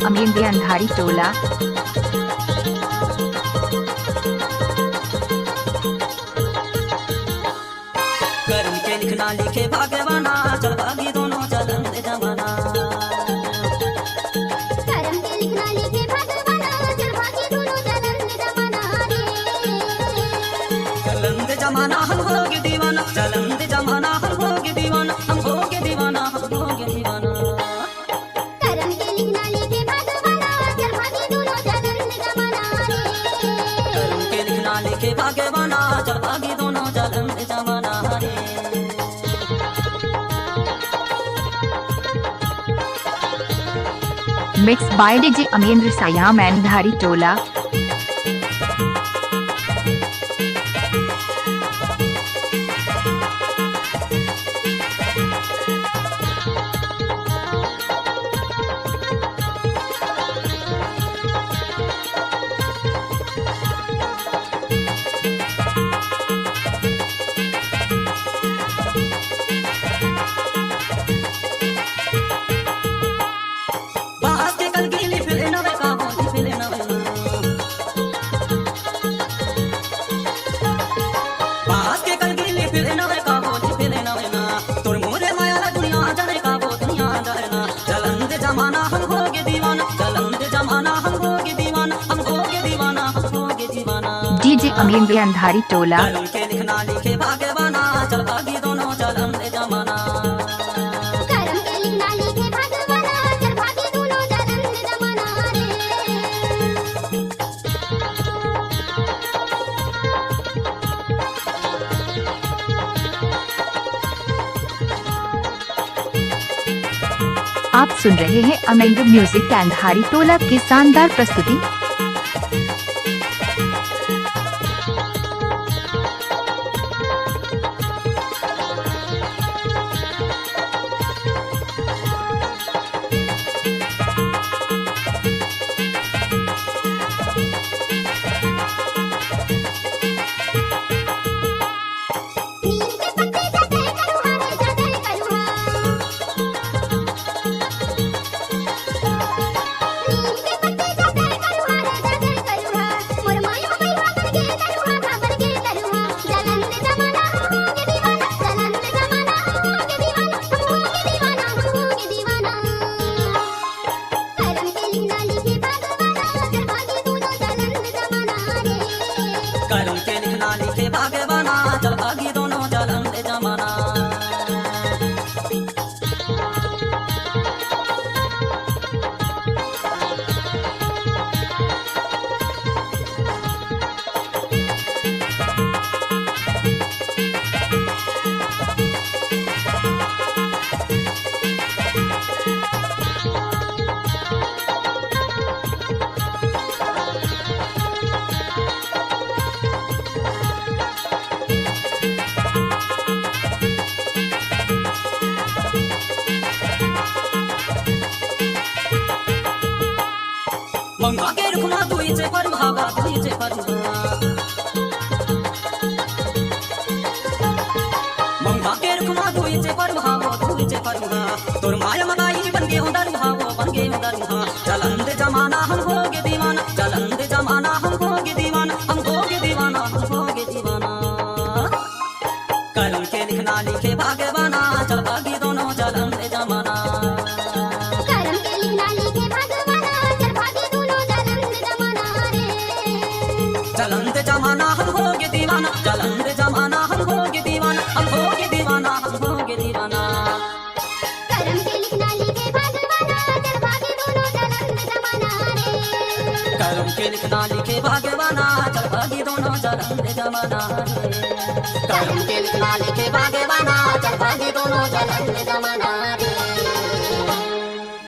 अमीन दे अंधारी टोला। कर्म के लिखना लिखे भाग्यवाना, चल भागी दोनों चलन दे जमाना। कर्म के लिखना लिखे भाग्यवाना, चल भागी दोनों चलन दे जमाना रे। चलन दे जमाना हम होगे दीवाना, चलन दे जमाना हम होगे दीवाना, हम होगे दीवाना, हम होगे दीवाना। कर्म के लिखना लिखे भाग्यवाना, चल भागी दोनों चलन दे जमाना रे। कर्म के लिखना लिखे भाग्यवाना, चल भागी दोनों चलन दे जमाना रे। Mix by DJ Amendra सायाम Andhari टोला। बास के कल गिली फिरे नवे काबू दी फिरे नवे ना। बास के कल गिली फिरे नवे काबू दी फिरे नवे ना। तोर मोरे माया ला दुनिया जाने काबू दुनिया जाने ना। चलन दे जमाना हम होगे दीवाना, चलन दे जमाना हम होगे दीवाना, हम होगे दीवाना, हम होगे दीवाना। डीजे अमीन दे अंधारी टोला। कर्म के लिखना लिखे भाग्यवाना, चल भागी दोनों चलन दे जमाना। कर्म के लिखना लिखे भाग्यवाना, चल भागी दोनों चलन दे जमाना रे। आप सुन रहे हैं अमेंद्र म्यूजिक अंधारी टोला की शानदार प्रस्तुति। नीम के पत्ते जाते करुहा रे जाते करुहा। नीम के पत्ते जाते करुहा रे जाते करुहा। मोर माया मैया बन के करुहा खा बन के करुहा। चलन दे जमाना हम होगे दीवाना, चलन दे जमाना हम होगे दीवाना, हम होगे दीवाना, हम होगे दीवाना। कर्म के लिखना लिखे भाग्यवाना, चल भागी दोनों चलन दे जमाना रे। कर्म के लिखना लिखे भाग्यवाना, चल भागी दोनों चलन दे जमाना। मंगा के रुकना तू इचे पर भागा तू इचे पर मंगा के रुकना तू इचे पर भागो तू इचे पर तोर माया मगाई बन के उधर भागो बन के उधर। चलन दे जमाना हम होगे दीवाना, चलन दे जमाना हम होगे दीवाना, हम होगे दीवाना, हम होगे दीवाना। कर्म के लिखना लिखे भाग्यवाना, चल भागी दोनों चलन दे जमाना। कर्म के लिखना लिखे भाग्यवाना, चल भागी दोनों चलन दे जमाना रे। चलन दे जमाना हम होगे दीवाना, चलन दे जमाना हम होगे दीवाना, हम होगे दीवाना, हम होगे दीवाना। कर्म के लिखना लिखे भाग्यवाना, चल भागी दोनों चलन दे जमाना रे। कर्म के लिखना लिखे भाग्यवाना, चल भागी दोनों चलन दे जमाना रे। कर्म के लिखना लिखे भाग्यवाना, चल भागी दोनों चलन दे जमाना।